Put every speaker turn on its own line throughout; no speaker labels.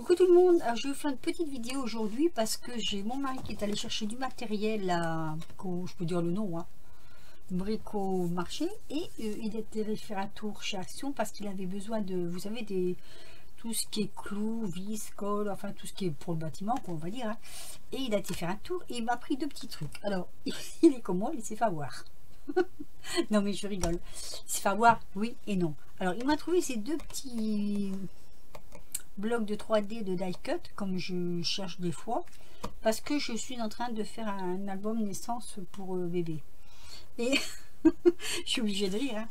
Coucou tout le monde, alors je vais vous faire une petite vidéo aujourd'hui parce que j'ai mon mari qui est allé chercher du matériel à, je peux dire le nom, hein, Bricomarché, et il est allé faire un tour chez Action parce qu'il avait besoin de, vous savez, tout ce qui est clous, vis, colle, enfin tout ce qui est pour le bâtiment, quoi, on va dire, hein. Et il a été faire un tour et il m'a pris deux petits trucs. Alors il est comme moi, il s'est fait avoir. Non mais je rigole, il s'est fait avoir, oui et non. Alors il m'a trouvé ces deux petits bloc de 3D de die cut comme je cherche des fois parce que je suis en train de faire un album naissance pour bébé et je suis obligée de rire, hein.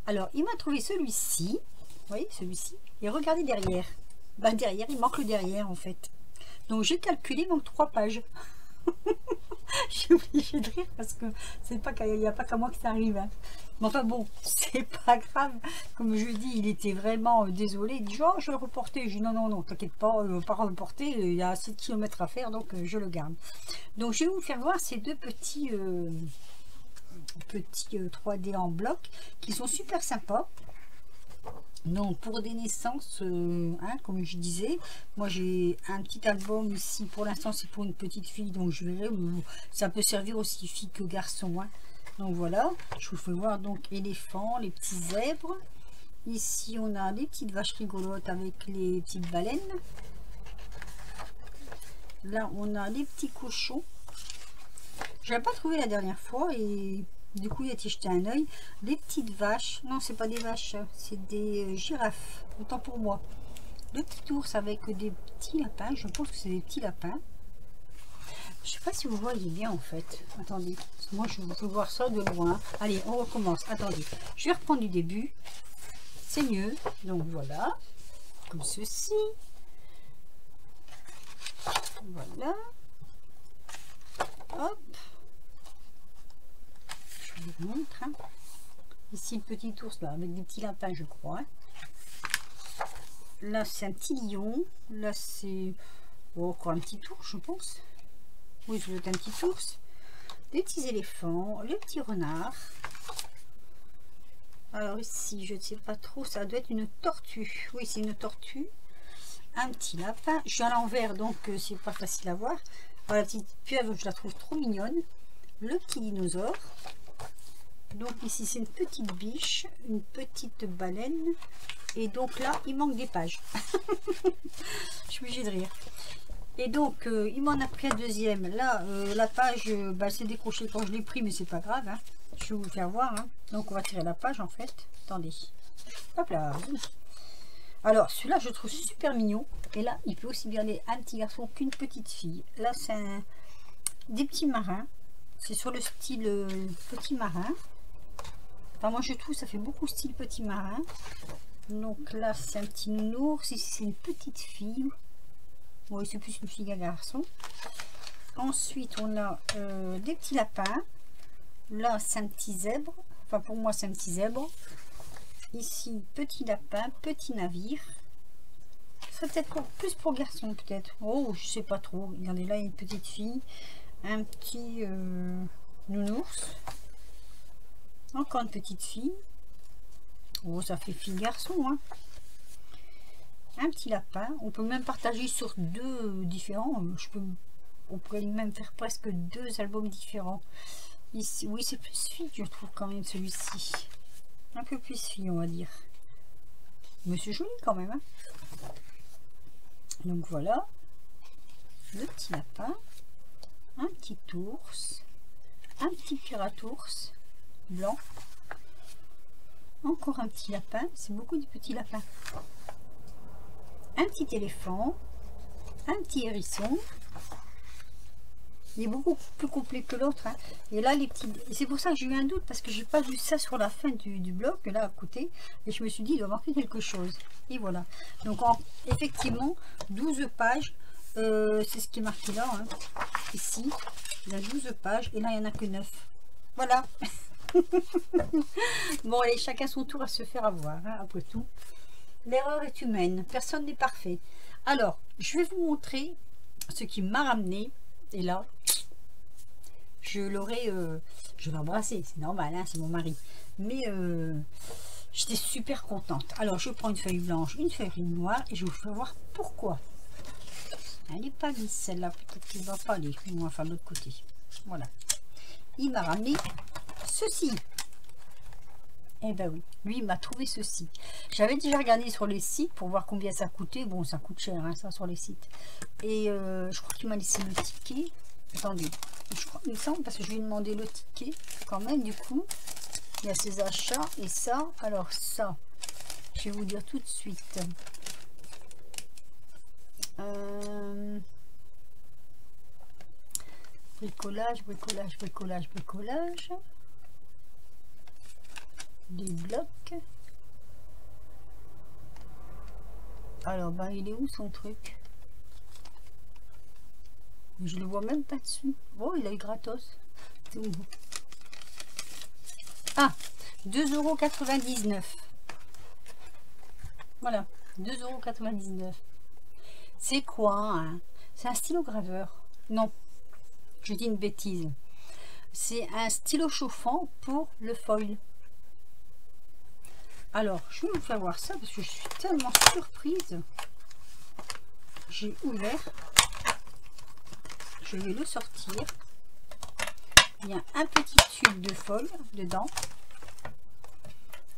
Alors il m'a trouvé celui-ci, vous voyez celui-ci, et regardez derrière, bah, derrière il manque le derrière en fait, donc j'ai calculé, il manque 3 pages. Je suis obligée de rire parce que c'est pas qu'il n'y a pas qu'à moi que ça arrive, hein. Mais enfin bon, c'est pas grave. Comme je dis, il était vraiment désolé. Il dit, oh, je vais le reporter. Je dis, non, non, non, t'inquiète pas, je ne vais pas reporter. Il y a assez de kilomètres à faire, donc je le garde. Donc je vais vous faire voir ces deux petits 3D en bloc qui sont super sympas. Donc pour des naissances, hein, comme je disais, moi j'ai un petit album ici, pour l'instant c'est pour une petite fille, donc je verrai, ça peut servir aussi fille que garçon, hein. Donc voilà, je vous fais voir donc éléphants, les petits zèbres, ici on a les petites vaches rigolotes avec les petites baleines, là on a les petits cochons, je l'ai pas trouvé la dernière fois et du coup il a été jeté un oeil. Les petites vaches, non c'est pas des vaches, c'est des girafes, autant pour moi. Le petit ours avec des petits lapins, je pense que c'est des petits lapins. Je sais pas si vous voyez bien en fait, attendez, moi je veux voir ça de loin. Allez on recommence, attendez, je vais reprendre du début, c'est mieux. Donc voilà, comme ceci, voilà, hop. Je vous montre, hein. Ici le petit ours là avec des petits lapins je crois, hein. Là c'est un petit lion, là c'est encore un petit ours je pense, oui je veux un petit ours, des petits éléphants, le petit renard. Alors ici je ne sais pas trop, ça doit être une tortue, oui c'est une tortue, un petit lapin, je suis à l'envers donc c'est pas facile à voir. Alors, la petite pieuvre je la trouve trop mignonne, le petit dinosaure. Donc ici c'est une petite biche, une petite baleine, et donc là il manque des pages. Je suis obligée de rire. Et donc il m'en a pris un deuxième. Là la page bah, s'est décrochée quand je l'ai pris, mais c'est pas grave, hein. Je vais vous faire voir, hein. Donc on va tirer la page en fait. Attendez, hop là. Alors celui-là je le trouve super mignon, et là il peut aussi bien aller un petit garçon qu'une petite fille. Là c'est des petits marins, c'est sur le style petit marin. Enfin, moi je trouve ça fait beaucoup style petit marin. Donc là c'est un petit nounours, ici c'est une petite fille. Oui c'est plus une fille qu'un garçon. Ensuite on a des petits lapins. Là c'est un petit zèbre, enfin pour moi c'est un petit zèbre. Ici petit lapin, petit navire. C'est peut-être plus pour garçon peut-être. Oh je sais pas trop. Regardez là il y a une petite fille, un petit nounours. Encore une petite fille. Oh, ça fait fille garçon, hein. Un petit lapin. On peut même partager sur deux différents. On pourrait même faire presque deux albums différents. Ici, oui, c'est plus fille, je trouve quand même celui-ci. Un peu plus fille, on va dire. Mais c'est joli quand même, hein. Donc voilà. Le petit lapin. Un petit ours. Un petit pirate ours blanc, encore un petit lapin, c'est beaucoup de petits lapins, un petit éléphant, un petit hérisson. Il est beaucoup plus complet que l'autre, hein. Et là les petits, c'est pour ça que j'ai eu un doute parce que j'ai pas vu ça sur la fin du bloc là à côté, et je me suis dit il doit marquer quelque chose, et voilà. Donc effectivement 12 pages, c'est ce qui est marqué là, hein. Ici il y a 12 pages et là il n'y en a que 9, voilà. Bon allez, chacun son tour à se faire avoir, hein, après tout l'erreur est humaine, personne n'est parfait. Alors je vais vous montrer ce qui m'a ramené, et là je l'aurais je vais embrasser, c'est normal, hein, c'est mon mari, mais j'étais super contente. Alors je prends une feuille blanche, une feuille noire, et je vous fais voir pourquoi. Elle n'est pas lisse celle-là, peut-être qu'il ne va pas aller. On va faire de l'autre côté. Voilà. Il m'a ramené ceci. Eh ben oui, lui il m'a trouvé ceci. J'avais déjà regardé sur les sites pour voir combien ça coûtait. Bon, ça coûte cher, hein, ça, sur les sites. Et je crois qu'il m'a laissé le ticket. Attendez, je crois qu'il me semble, parce que je lui ai demandé le ticket quand même, du coup. Il y a ses achats et ça. Alors ça, je vais vous dire tout de suite. Bricolage, bricolage, bricolage, bricolage. Des blocs. Alors, ben, il est où son truc? Je le vois même pas dessus. Oh, il a eu gratos. Ah, 2,99 €. Voilà, 2,99 €. C'est quoi, hein? C'est un stylo graveur? Non, je dis une bêtise. C'est un stylo chauffant pour le foil. Alors, je vais vous faire voir ça parce que je suis tellement surprise. J'ai ouvert. Je vais le sortir. Il y a un petit tube de foil dedans.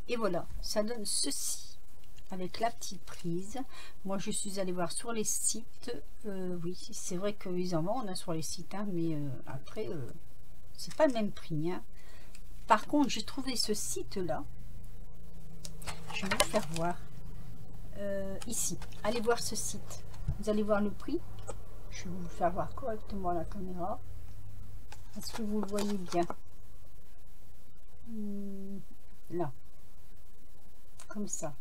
Et voilà, ça donne ceci. Avec la petite prise. Moi, je suis allée voir sur les sites. Oui, c'est vrai qu'ils en vendent sur les sites. Hein, mais après, c'est pas le même prix. Hein. Par contre, j'ai trouvé ce site-là. Je vais vous faire voir. Ici. Allez voir ce site. Vous allez voir le prix. Je vais vous faire voir correctement la caméra. Est-ce que vous le voyez bien? Là. Comme ça.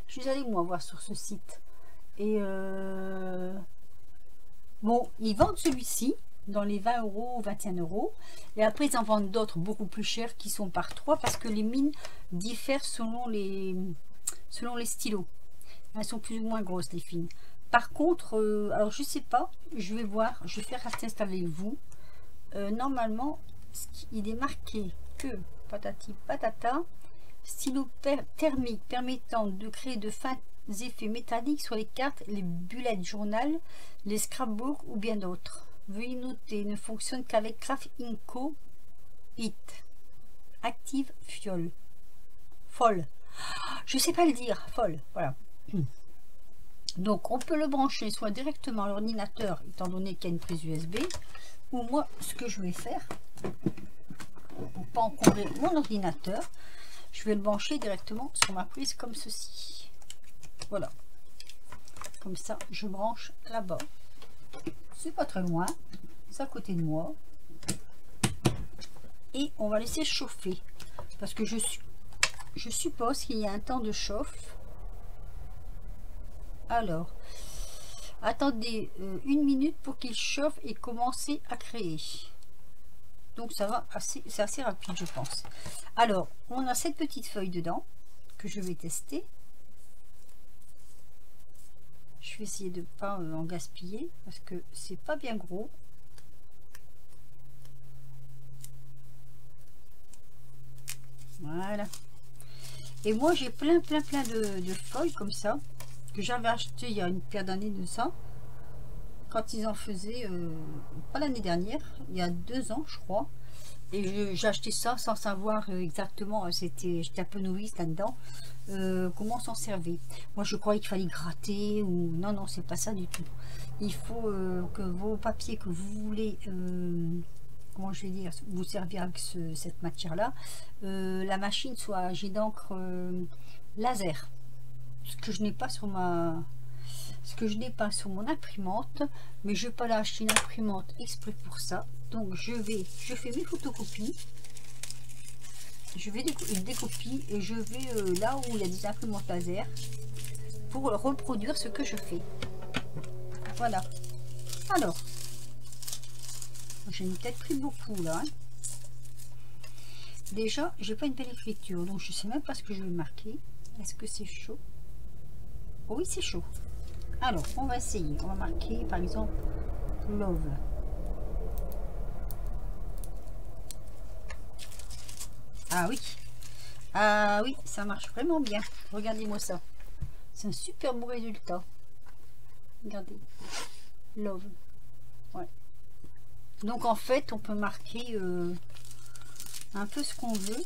Je suis allée moi voir sur ce site. Et bon, ils vendent celui-ci dans les 20 €, 21 €. Et après, ils en vendent d'autres beaucoup plus chers qui sont par 3 parce que les mines diffèrent selon les stylos. Elles sont plus ou moins grosses, les fines. Par contre, alors je sais pas, je vais voir, je vais faire un test avec vous. Normalement, il est marqué que patati patata, stylo thermique permettant de créer de fins effets métalliques sur les cartes, les bullet journal, les scrapbooks ou bien d'autres. Veuillez noter, ne fonctionne qu'avec Craft Inco It. Active Fuel. Folle. Je sais pas le dire. Folle. Voilà. Donc, on peut le brancher soit directement à l'ordinateur, étant donné qu'il y a une prise USB, ou moi, ce que je vais faire, pour pas encombrer mon ordinateur, je vais le brancher directement sur ma prise comme ceci. Voilà. Comme ça, je branche là-bas. C'est pas très loin. C'est à côté de moi. Et on va laisser chauffer. Parce que je suppose qu'il y a un temps de chauffe. Alors, attendez 1 minute pour qu'il chauffe et commencer à créer. Donc ça va c'est assez rapide, je pense. Alors, on a cette petite feuille dedans que je vais tester. Je vais essayer de ne pas en gaspiller parce que c'est pas bien gros. Voilà. Et moi j'ai plein de feuilles comme ça que j'avais acheté il y a une paire d'années de ça, quand ils en faisaient, pas l'année dernière, il y a 2 ans je crois. Et j'ai acheté ça sans savoir exactement, j'étais un peu novice là-dedans, comment s'en servir. Moi je croyais qu'il fallait gratter ou non, non, c'est pas ça du tout. Il faut que vos papiers que vous voulez, comment je vais dire, vous servir avec cette matière là, la machine soit jet d'encre laser, ce que je n'ai pas sur mon imprimante, mais je vais pas là acheter une imprimante exprès pour ça. Donc je fais mes photocopies, je vais des copies et je vais là où il y a des imprimantes laser pour reproduire ce que je fais. Voilà. Alors, j'ai peut-être pris beaucoup là. Hein. Déjà, j'ai pas une belle écriture, donc je sais même pas ce que je vais marquer. Est-ce que c'est chaud? Oh oui, c'est chaud. Alors, on va essayer. On va marquer par exemple love. Ah oui, ça marche vraiment bien. Regardez-moi ça. C'est un super beau résultat. Regardez. Love. Ouais. Donc en fait, on peut marquer un peu ce qu'on veut.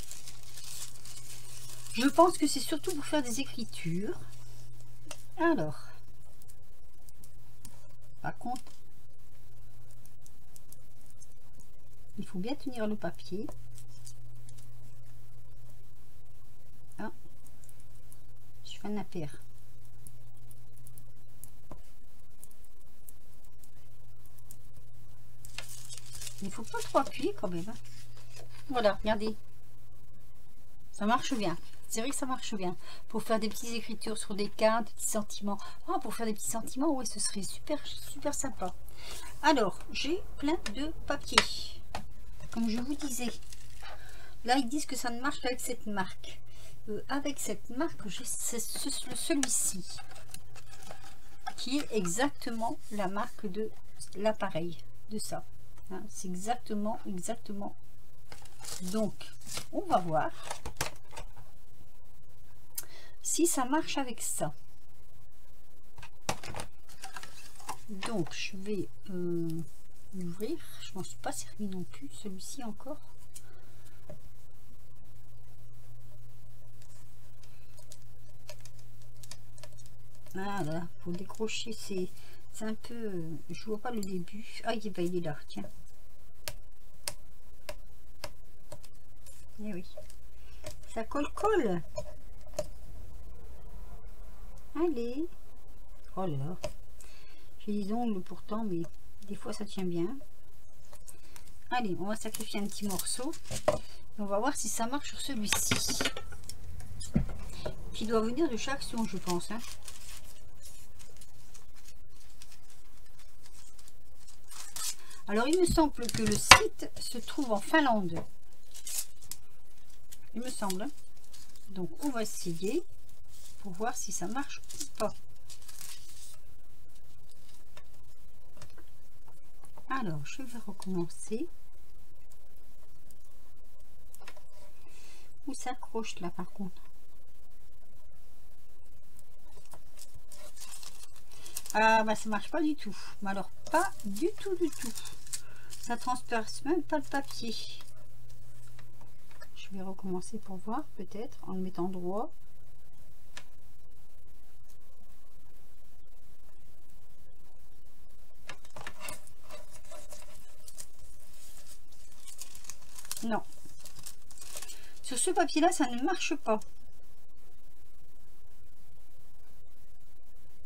Je pense que c'est surtout pour faire des écritures. Alors, par contre, il faut bien tenir le papier. Ah, je fais un impair. Il ne faut pas trop appuyer quand même. Hein. Voilà, regardez. Ça marche bien. C'est vrai que ça marche bien. Pour faire des petites écritures sur des cartes, des petits sentiments. Ah, pour faire des petits sentiments, ouais, ce serait super, super sympa. Alors, j'ai plein de papiers. Comme je vous disais. Là, ils disent que ça ne marche qu'avec cette marque. Avec cette marque, j'ai celui-ci. Qui est exactement la marque de l'appareil. De ça. Hein, c'est exactement. Donc, on va voir si ça marche avec ça. Donc je vais l'ouvrir. Je m'en suis pas servi non plus, celui-ci encore. Voilà, pour décrocher, c'est un peu... je vois pas le début. Ah, il est là, tiens. Eh oui. Ça colle. Allez. Oh là là. J'ai des ongles pourtant, mais des fois ça tient bien. Allez, on va sacrifier un petit morceau. On va voir si ça marche sur celui-ci. Qui doit venir de chaque son, je pense. Hein. Alors, il me semble que le site se trouve en Finlande. Il me semble. Donc, on va essayer pour voir si ça marche ou pas. Alors, je vais recommencer. Où ça accroche là, par contre? Ah, bah, ça marche pas du tout. Mais alors, pas du tout. Ça transperce même pas le papier. Je vais recommencer pour voir, peut-être, en le mettant droit. Non. Sur ce papier-là, ça ne marche pas.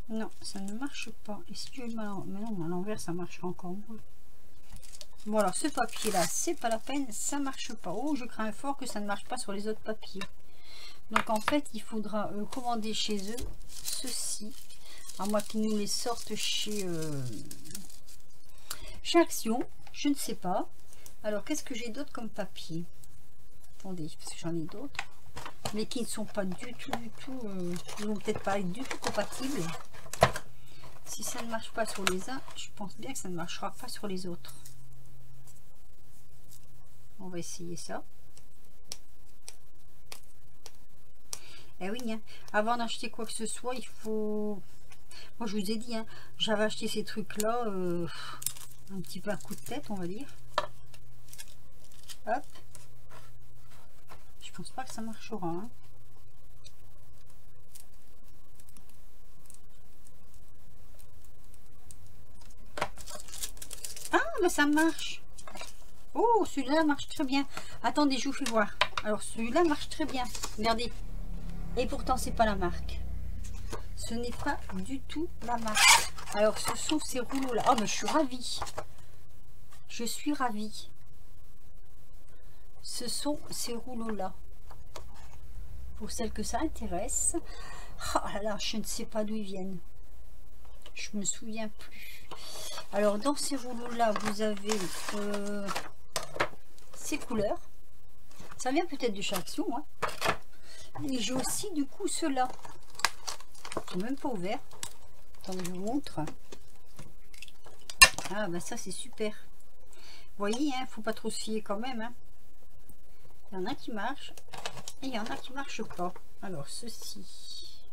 Non, ça ne marche pas. Et si je le mets à l'envers, ça marchera encore moins. Bon, alors ce papier-là, c'est pas la peine, ça marche pas. Oh, je crains fort que ça ne marche pas sur les autres papiers. Donc en fait, il faudra commander chez eux ceci. À moins qu'ils nous les sortent chez Action. Je ne sais pas. Alors, qu'est-ce que j'ai d'autre comme papier? Attendez, parce que j'en ai d'autres. Mais qui ne sont pas du tout, ils vont peut-être pas être du tout compatibles. Si ça ne marche pas sur les uns, je pense bien que ça ne marchera pas sur les autres. On va essayer ça. Eh oui, hein, avant d'acheter quoi que ce soit, il faut... Moi, je vous ai dit, hein, j'avais acheté ces trucs-là, un petit peu à coup de tête, on va dire. Hop. Je pense pas que ça marchera. Hein. Ah, mais ça marche. Oh, celui-là marche très bien. Attendez, je vous fais voir. Alors, celui-là marche très bien. Regardez. Et pourtant, c'est pas la marque. Ce n'est pas du tout la marque. Alors, ce sont ces rouleaux-là. Oh, mais je suis ravie. Je suis ravie. Ce sont ces rouleaux-là. Pour celles que ça intéresse. Oh là là, je ne sais pas d'où ils viennent. Je me souviens plus. Alors, dans ces rouleaux-là, vous avez ces couleurs. Ça vient peut-être de chez Action. Hein. Et j'ai aussi, du coup, ceux-là. Ils sont même pas ouverts. Attendez, je vous montre. Ah, bah ça, c'est super. Vous voyez, hein, faut pas trop se fier quand même. Hein. Il y en a qui marchent et il y en a qui ne marchent pas. Alors, ceci.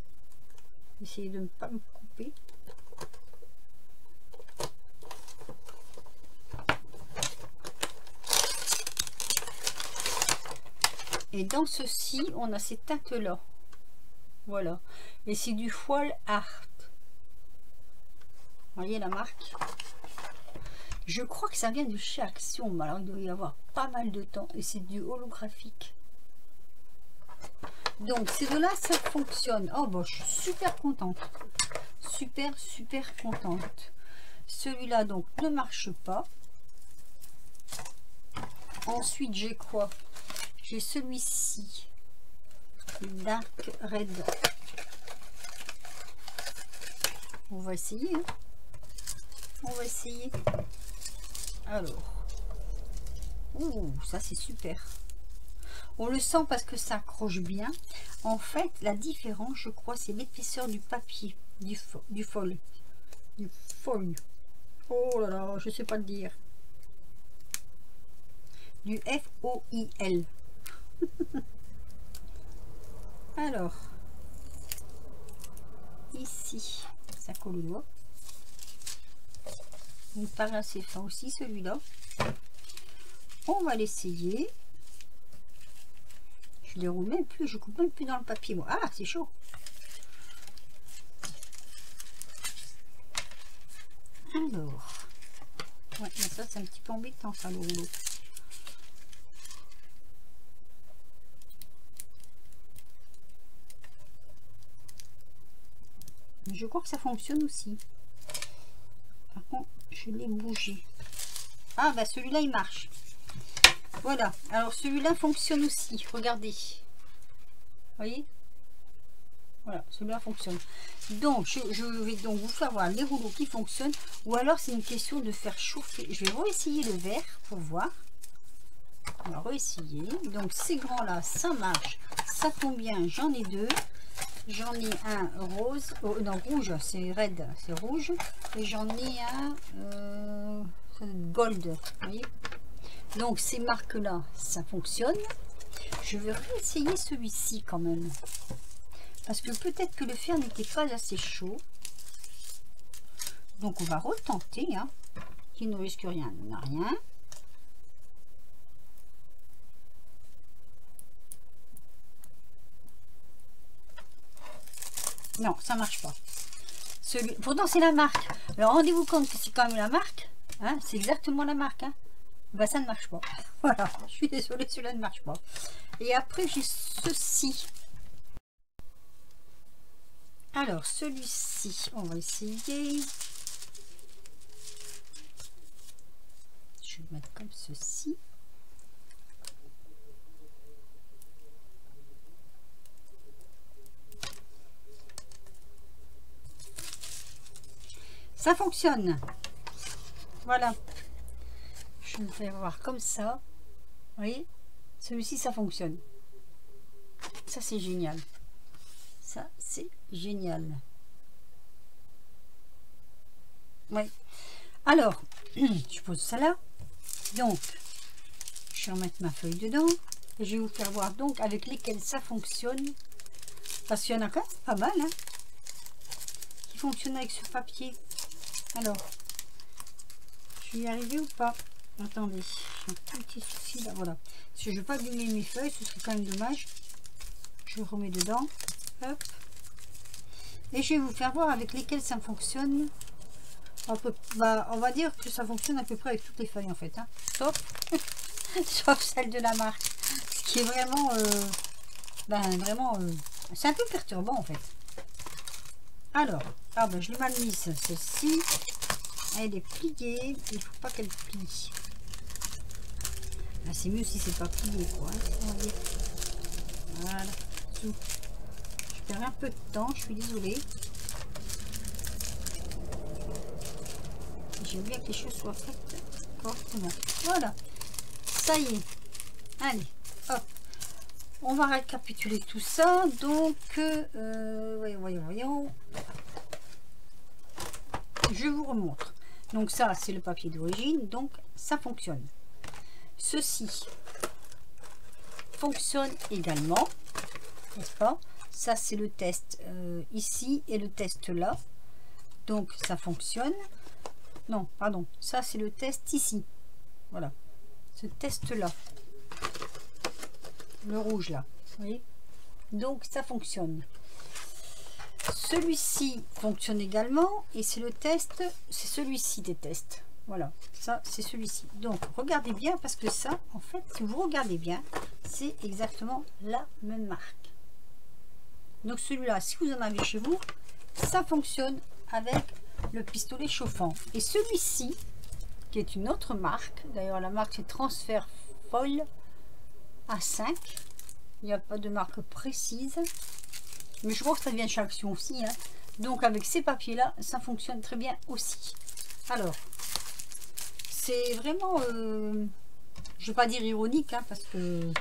Essayez de ne pas me couper. Et dans ceci, on a ces teintes-là. Voilà. Et c'est du Foil Art. Vous voyez la marque? Je crois que ça vient de chez Action. Alors, il doit y avoir pas mal de temps. Et c'est du holographique. Donc, ces deux-là, ça fonctionne. Oh, bon, je suis super contente. Super, super contente. Celui-là, donc, ne marche pas. Ensuite, j'ai quoi? J'ai celui-ci. Dark Red. On va essayer. Hein. On va essayer. Alors. Ouh, ça c'est super. On le sent parce que ça accroche bien. En fait, la différence, je crois, c'est l'épaisseur du papier. Du foil. Du foil. Oh là là, je sais pas le dire. Du F-O-I-L. Alors, ici, ça colle au doigt. Il me paraît assez fin aussi celui-là. On va l'essayer. Je déroule même plus, je coupe même plus dans le papier moi. Ah, c'est chaud. Alors, ouais, mais ça c'est un petit peu embêtant ça le rouleau. Je crois que ça fonctionne aussi. Par contre, je l'ai bougé. Ah, bah celui-là, il marche. Voilà. Alors, celui-là fonctionne aussi. Regardez. Vous voyez? Voilà, celui-là fonctionne. Donc, je vais donc vous faire voir les rouleaux qui fonctionnent. Ou alors, c'est une question de faire chauffer. Je vais réessayer le vert pour voir. On va réessayer. Donc, ces grands-là, ça marche. Ça tombe bien. J'en ai deux. J'en ai un rose, oh, non rouge, c'est red, c'est rouge, et j'en ai un gold, vous voyez. Donc ces marques là, ça fonctionne. Je vais réessayer celui-ci quand même, parce que peut-être que le fer n'était pas assez chaud. Donc on va retenter, hein. Qui ne risque rien, n'a rien. Non, ça marche pas. Pourtant, c'est la marque. Alors, rendez-vous compte que c'est quand même la marque. Hein, c'est exactement la marque. Hein. Bah, ça ne marche pas. Voilà, je suis désolée, celui-là ne marche pas. Et après, j'ai ceci. Alors, celui-ci, on va essayer. Je vais le mettre comme ceci. Ça fonctionne. Voilà. Je vais me faire voir comme ça. Vous voyez, celui-ci, ça fonctionne. Ça, c'est génial. Ça, c'est génial. Oui. Alors, je pose ça là. Donc, je vais remettre ma feuille dedans. Et je vais vous faire voir donc avec lesquels ça fonctionne. Parce qu'il y en a quand même pas mal. Hein, qui fonctionnent avec ce papier. Alors, je vais y arriver ou pas? Attendez, j'ai un petit souci là, voilà. Si je ne veux pas abîmer mes feuilles, ce serait quand même dommage. Je remets dedans. Hop. Et je vais vous faire voir avec lesquels ça fonctionne. On va dire que ça fonctionne à peu près avec toutes les feuilles en fait. Hein. Sauf celle de la marque. Ce qui est vraiment... c'est un peu perturbant en fait. Alors, ah ben, je l'ai mal mise, celle-ci. Elle est pliée. Il ne faut pas qu'elle plie. Ah, c'est mieux si c'est pas plié, quoi. Hein, voilà. Je perds un peu de temps, je suis désolée. J'ai bien que les choses soient faites correctement. Voilà. Ça y est. Allez, hop. On va récapituler tout ça. Donc, voyons. Je vous remontre. Donc ça, c'est le papier d'origine. Donc, ça fonctionne. Ceci fonctionne également. N'est-ce pas? Ça, c'est le test ici et le test là. Donc, ça fonctionne. Non, pardon. Ça, c'est le test ici. Voilà. Ce test là. le rouge là, vous voyez. Donc ça fonctionne. Celui-ci fonctionne également et c'est le test, c'est celui-ci des tests. Voilà, ça c'est celui-ci. Donc regardez bien parce que ça, en fait, si vous regardez bien, c'est exactement la même marque. Donc celui-là, si vous en avez chez vous, ça fonctionne avec le pistolet chauffant. Et celui-ci, qui est une autre marque, d'ailleurs la marque c'est Transfer Foil A5, il n'y a pas de marque précise, mais je crois que ça vient de chez Action aussi, hein. Donc avec ces papiers là, ça fonctionne très bien aussi. Alors, c'est vraiment, je ne vais pas dire ironique, hein, parce que,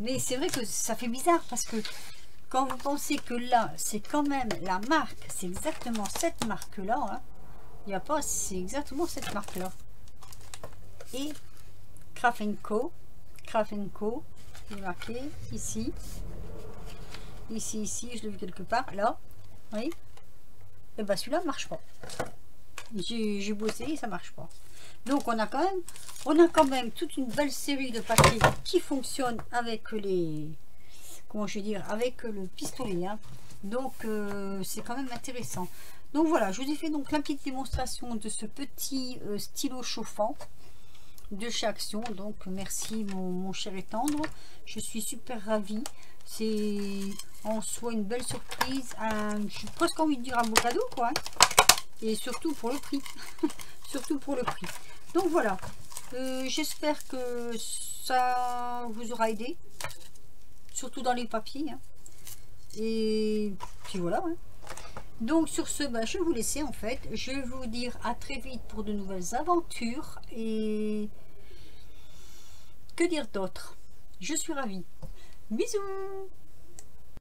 mais c'est vrai que ça fait bizarre, parce que quand vous pensez que là, c'est quand même la marque, c'est exactement cette marque-là, hein. Il n'y a pas, c'est exactement cette marque-là. Et Craft & Co, il est marqué ici, ici, je l'ai vu quelque part, là, oui. Et bien celui-là ne marche pas. J'ai bossé et ça marche pas. Donc on a quand même toute une belle série de papiers qui fonctionnent avec les, comment je vais dire, avec le pistolet, hein. Donc c'est quand même intéressant. Donc voilà, je vous ai fait donc la petite démonstration de ce petit stylo chauffant de chez Action. Donc merci mon cher et tendre, je suis super ravie. C'est en soi une belle surprise, j'ai presque envie de dire un beau cadeau quoi, hein. Et surtout pour le prix. Surtout pour le prix. Donc voilà, j'espère que ça vous aura aidé, surtout dans les papiers, hein. Et puis voilà, hein. Donc sur ce, bah, je vais vous laisser en fait. Je vais vous dire à très vite pour de nouvelles aventures. Et que dire d'autre? Je suis ravie. Bisous.